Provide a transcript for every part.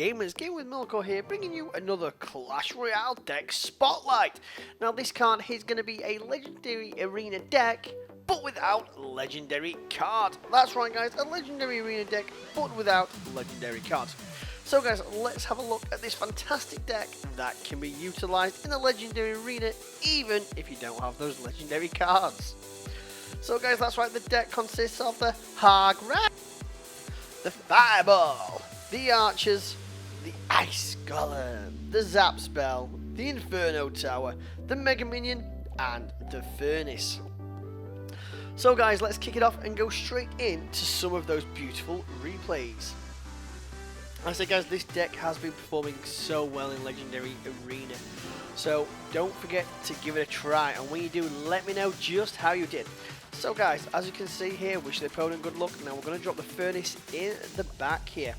gamers, GamingWithMelkor here, bringing you another Clash Royale deck spotlight. Now this card is going to be a legendary arena deck, but without legendary cards. That's right guys, a legendary arena deck, but without legendary cards. So guys, let's have a look at this fantastic deck that can be utilised in the legendary arena, even if you don't have those legendary cards. So guys, that's right, the deck consists of the Hog Rider, the Fireball, the Archers, the Ice Golem, the Zap Spell, the Inferno Tower, the Mega Minion, and the Furnace. So guys, let's kick it off and go straight into some of those beautiful replays. I say guys, this deck has been performing so well in Legendary Arena, so don't forget to give it a try, and when you do, let me know just how you did. So guys, as you can see here, wish the opponent good luck. Now we're going to drop the Furnace in the back here.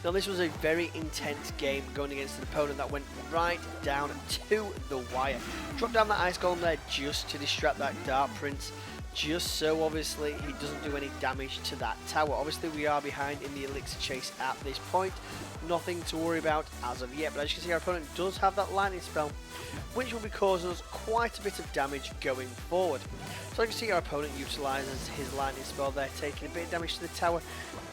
Now this was a very intense game going against an opponent that went right down to the wire. Drop down that Ice Golem there just to distract that Dark Prince, just so obviously he doesn't do any damage to that tower. Obviously we are behind in the Elixir chase at this point, nothing to worry about as of yet, but as you can see our opponent does have that lightning spell, which will be causing us quite a bit of damage going forward. So you can see our opponent utilises his lightning spell there, taking a bit of damage to the tower,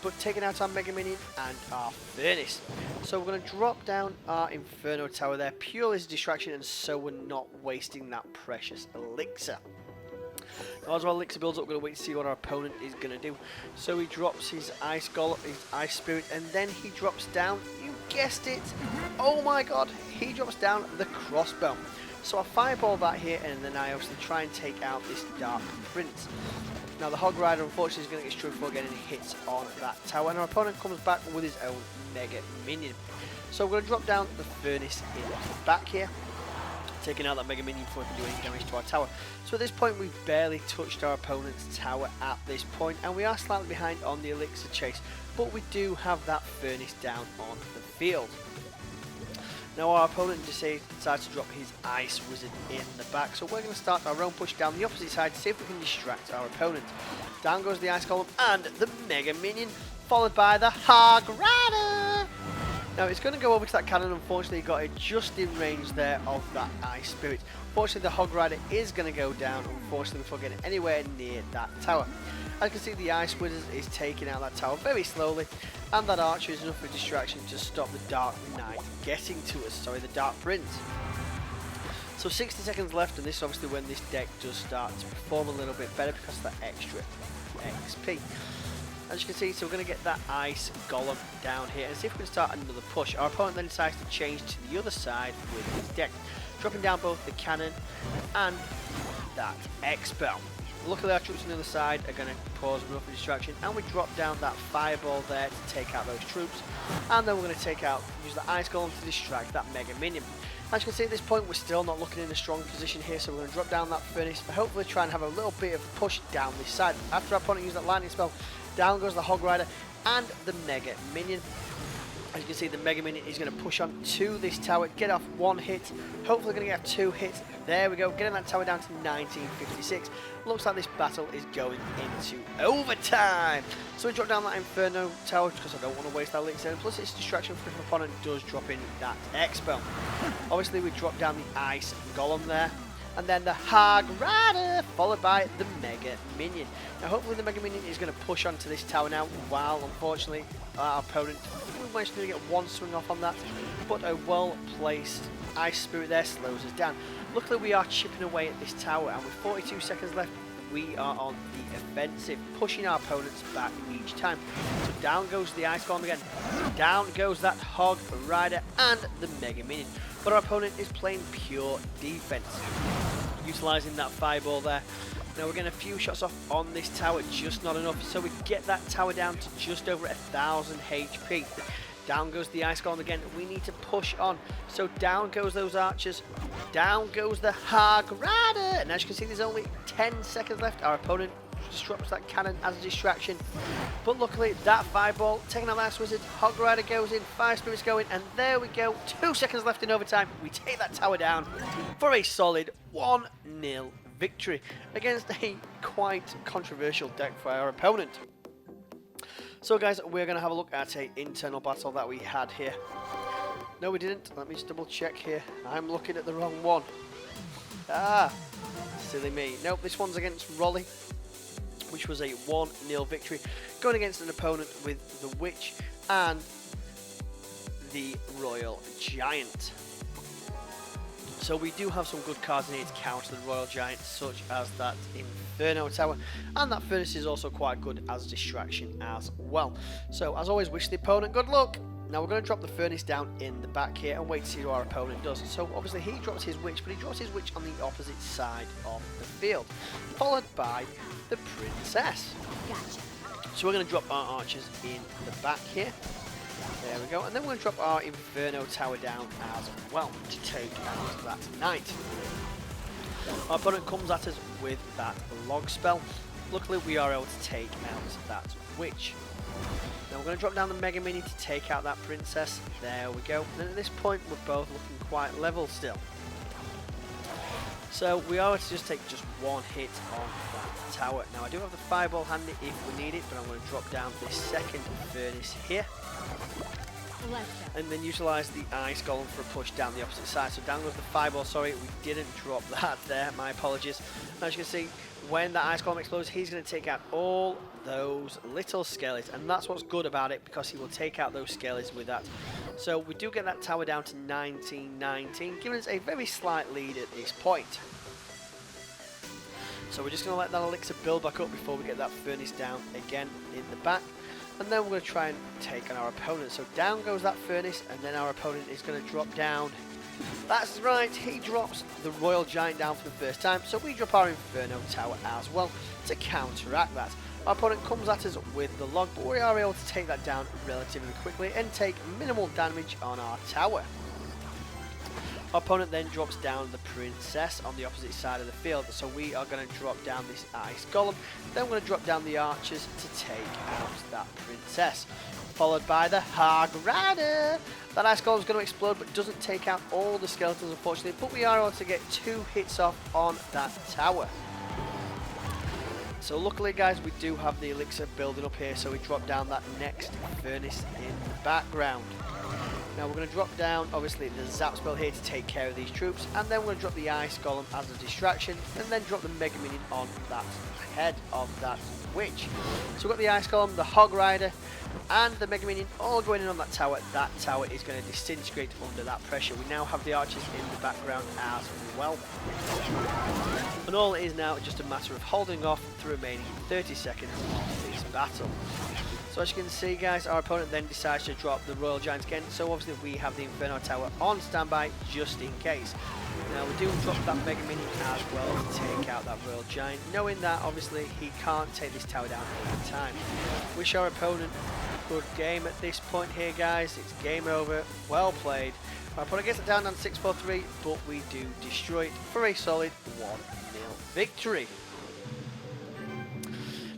but taking out our Mega Minion and our Furnace. So we're going to drop down our Inferno Tower there, purely as a distraction, and so we're not wasting that precious Elixir. Now, as our Elixir builds up, we're going to wait to see what our opponent is going to do. So he drops his Ice Golem, his Ice Spirit, and then he drops down, you guessed it, oh my god, he drops down the Crossbow. So I fireball that here, and then I obviously try and take out this Dark Prince. Now the Hog Rider unfortunately is going to get struck before getting hits on that tower, and our opponent comes back with his own Mega Minion. So we're going to drop down the Furnace in the back here, taking out that Mega Minion before we can do any damage to our tower. So at this point we've barely touched our opponent's tower at this point, and we are slightly behind on the Elixir chase, but we do have that Furnace down on the field. Now our opponent decides to drop his Ice Wizard in the back, so we're going to start our own push down the opposite side to see if we can distract our opponent. Down goes the Ice Golem and the Mega Minion, followed by the Hog Rider. Now it's going to go over to that cannon. Unfortunately he got it just in range there of that Ice Spirit. Fortunately the Hog Rider is going to go down, unfortunately, before getting anywhere near that tower. As you can see, the Ice Wizard is taking out that tower very slowly, and that Archer is enough of a distraction to stop the Dark Knight getting to us, sorry, the Dark Prince. So 60 seconds left, and this is obviously when this deck does start to perform a little bit better because of that extra XP. As you can see, so we're going to get that Ice Golem down here and see if we can start another push. Our opponent then decides to change to the other side with his deck, dropping down both the cannon and that X-Spell. Luckily our troops on the other side are going to cause enough distraction, and we drop down that Fireball there to take out those troops, and then we're going to use the Ice Golem to distract that Mega Minion. As you can see at this point we're still not looking in a strong position here, so we're going to drop down that Furnace but hopefully try and have a little bit of a push down this side. After our opponent uses that lightning spell, down goes the Hog Rider and the Mega Minion. As you can see, the Mega Minion is going to push on to this tower, get off one hit, hopefully going to get 2 hits. There we go, getting that tower down to 1956. Looks like this battle is going into overtime. So we drop down that Inferno Tower because I don't want to waste that Elixir, and plus it's distraction for if my opponent does drop in that X-Spell. Obviously we drop down the Ice Golem there, and then the Hog Rider, followed by the Mega Minion. Now hopefully the Mega Minion is going to push onto this tower now, while unfortunately our opponent, we managed to get one swing off on that, but a well placed Ice Spirit there slows us down. Luckily we are chipping away at this tower, and with 42 seconds left we are on the offensive, pushing our opponents back each time. So down goes the Ice Golem again, down goes that Hog Rider and the Mega Minion, but our opponent is playing pure defense, utilising that Fireball there. Now we're getting a few shots off on this tower, just not enough, so we get that tower down to just over 1000 HP. Down goes the Ice Golem again, we need to push on, so down goes those Archers, down goes the Hog Rider, and as you can see there's only 10 seconds left. Our opponent just drops that cannon as a distraction, but luckily that Fireball, taking out the Ice Wizard, Hog Rider goes in, 5 Spirits going, and there we go, 2 seconds left in overtime. We take that tower down for a solid 1-0 victory against a quite controversial deck for our opponent. So guys, we're going to have a look at a internal battle that we had here. No, we didn't. Let me just double check here. I'm looking at the wrong one. Ah, silly me. Nope, this one's against Royale, which was a 1-0 victory, going against an opponent with the Witch and the Royal Giant. So we do have some good cards in here to counter the Royal Giant, such as that Inferno Tower, and that Furnace is also quite good as a distraction as well. So as always, wish the opponent good luck. Now we're going to drop the Furnace down in the back here and wait to see what our opponent does. So obviously he drops his Witch, but he drops his Witch on the opposite side of the field, followed by the Princess. Gotcha. So we're going to drop our archers in the back here. There we go, and then we're going to drop our Inferno Tower down as well to take out that Knight. Our opponent comes at us with that Log spell. Luckily we are able to take out that Witch. Now we're going to drop down the Mega Minion to take out that Princess. There we go. And at this point we're both looking quite level still. So we are able to just take just one hit on that tower. Now I do have the Fireball handy if we need it, but I'm going to drop down this second Furnace here. And then utilise the Ice Golem for a push down the opposite side. So down goes the Fireball, sorry, we didn't drop that there, my apologies. As you can see, when that Ice Golem explodes, he's going to take out all those little skellies, and that's what's good about it, because he will take out those skellies with that. So we do get that tower down to 19-19, giving us a very slight lead at this point. So we're just going to let that elixir build back up before we get that Furnace down again in the back. And then we're going to try and take on our opponent. So down goes that Furnace, and then our opponent is going to drop down. That's right, he drops the Royal Giant down for the first time, so we drop our Inferno Tower as well to counteract that. Our opponent comes at us with the Log, but we are able to take that down relatively quickly and take minimal damage on our tower. Our opponent then drops down the Princess on the opposite side of the field, so we are going to drop down this Ice Golem. Then we're going to drop down the Archers to take out that Princess, followed by the Hog Rider. That Ice Golem is going to explode, but doesn't take out all the skeletons, unfortunately, but we are able to get 2 hits off on that tower. So luckily, guys, we do have the elixir building up here, so we drop down that next Furnace in the background. Now we're going to drop down, obviously, the Zap spell here to take care of these troops, and then we're going to drop the Ice Golem as a distraction, and then drop the Mega Minion on that head of that Witch. So we've got the Ice Golem, the Hog Rider, and the Mega Minion all going in on that tower. That tower is going to disintegrate under that pressure. We now have the archers in the background as well. And all it is now just a matter of holding off the remaining 30 seconds of this battle. So as you can see, guys, our opponent then decides to drop the Royal Giant again, so obviously we have the Inferno Tower on standby just in case. Now we do drop that Mega Minion as well to take out that Royal Giant, knowing that obviously he can't take this tower down every time. Wish our opponent a good game at this point here, guys. It's game over, well played. Our opponent gets it down on 6-4-3, but we do destroy it for a solid 1-0 victory.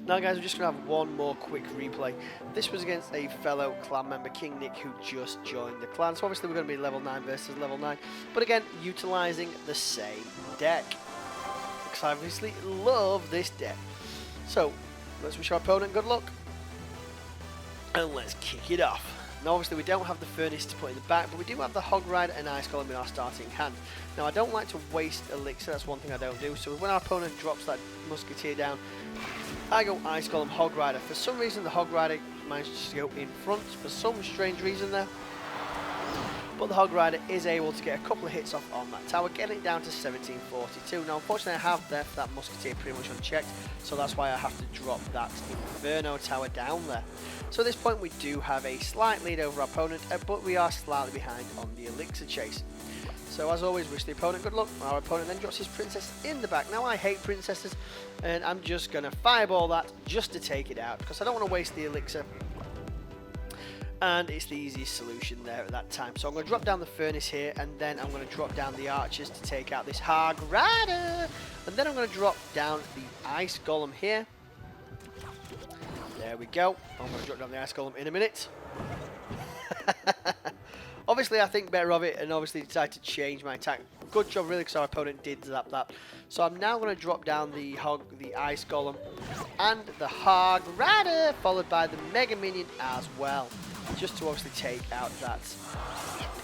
Now guys, we're just going to have one more quick replay. This was against a fellow clan member, King Nick, who just joined the clan. So obviously we're going to be level 9 versus level 9. But again, utilising the same deck. Because I obviously love this deck. So, let's wish our opponent good luck. And let's kick it off. Now obviously we don't have the Furnace to put in the back, but we do have the Hog Rider and Ice Golem in our starting hand. Now I don't like to waste elixir, that's one thing I don't do. So when our opponent drops that Musketeer down, I go Ice Golem, Hog Rider. For some reason the Hog Rider managed to go in front, for some strange reason there. But the Hog Rider is able to get a couple of hits off on that tower, getting it down to 1742. Now unfortunately I have left that Musketeer pretty much unchecked, so that's why I have to drop that Inferno Tower down there. So at this point we do have a slight lead over our opponent, but we are slightly behind on the elixir chase. So as always, wish the opponent good luck. Our opponent then drops his Princess in the back. Now I hate Princesses, and I'm just going to fireball that just to take it out, because I don't want to waste the elixir. And it's the easiest solution there at that time. So I'm going to drop down the Furnace here, and then I'm going to drop down the Archers to take out this Hog Rider. And then I'm going to drop down the Ice Golem here. There we go. I'm going to drop down the Ice Golem in a minute. Obviously I think better of it, and obviously decided to change my attack Good job, really, because our opponent did zap that. So I'm now going to drop down the Ice Golem, and the Hog Rider, followed by the Mega Minion as well, just to obviously take out that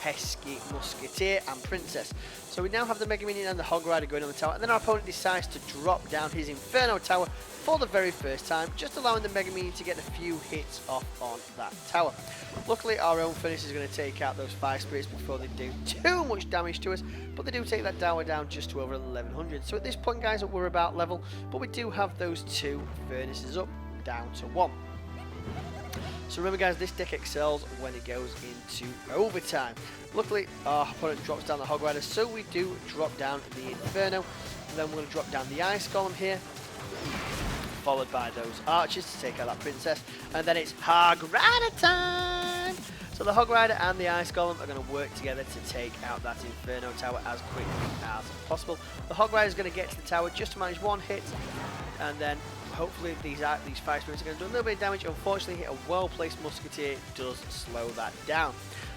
pesky Musketeer and Princess. So we now have the Mega Minion and the Hog Rider going on the tower, and then our opponent decides to drop down his Inferno Tower for the very first time, just allowing the Mega Minion to get a few hits off on that tower. Luckily, our own finish is going to take out those 5 spirits before they do too much damage to us, but they do take that tower down just to over 1100. So at this point, guys, we're about level, but we do have those 2 furnaces up, down to 1. So remember, guys, this deck excels when it goes into overtime. Luckily, our opponent drops down the Hog Rider, so we do drop down the Inferno. And then we're going to drop down the Ice Golem here, followed by those archers to take out that Princess. And then it's Hog Rider time! So the Hog Rider and the Ice Golem are going to work together to take out that Inferno Tower as quickly as possible. The Hog Rider is going to get to the tower just to manage 1 hit, and then hopefully these 5 spirits are going to do a little bit of damage. Unfortunately, a well-placed Musketeer does slow that down.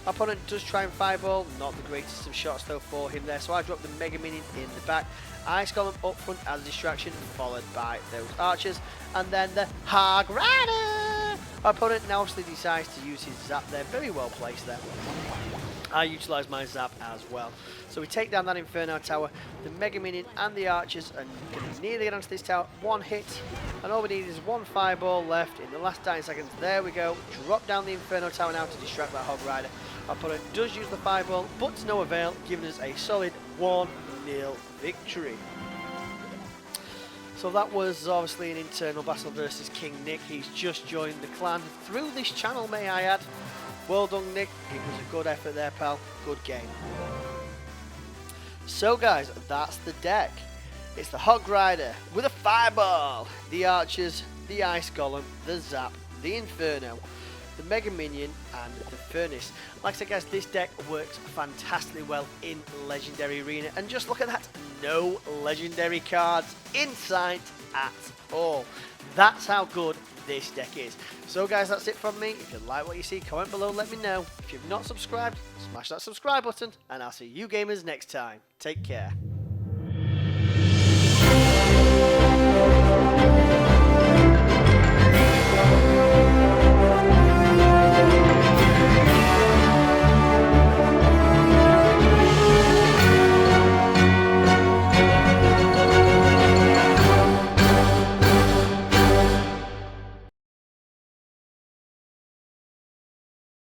Our opponent does try and fireball, not the greatest of shots though for him there, so I drop the Mega Minion in the back. Ice Golem up front as a distraction, followed by those archers, and then the Hog Rider! Our opponent now obviously decides to use his zap there, very well placed there. I utilise my zap as well. So we take down that Inferno Tower, the Mega Minion and the archers are going to nearly get onto this tower, 1 hit, and all we need is 1 fireball left in the last 9 seconds. There we go, drop down the Inferno Tower now to distract that Hog Rider. Our opponent does use the fireball, but to no avail, giving us a solid 1-0 victory. So that was obviously an internal battle versus King Nick. He's just joined the clan through this channel, may I add. Well done, Nick. It was a good effort there, pal. Good game. So, guys, that's the deck. It's the Hog Rider with a fireball, the archers, the Ice Golem, the Zap, the Inferno, the Mega Minion, and the Furnace. Like I said, guys, this deck works fantastically well in Legendary Arena. And just look at that, no Legendary cards in sight at all. That's how good this deck is. So, guys, that's it from me. If you like what you see, comment below, let me know. If you've not subscribed, smash that subscribe button, and I'll see you gamers next time. Take care.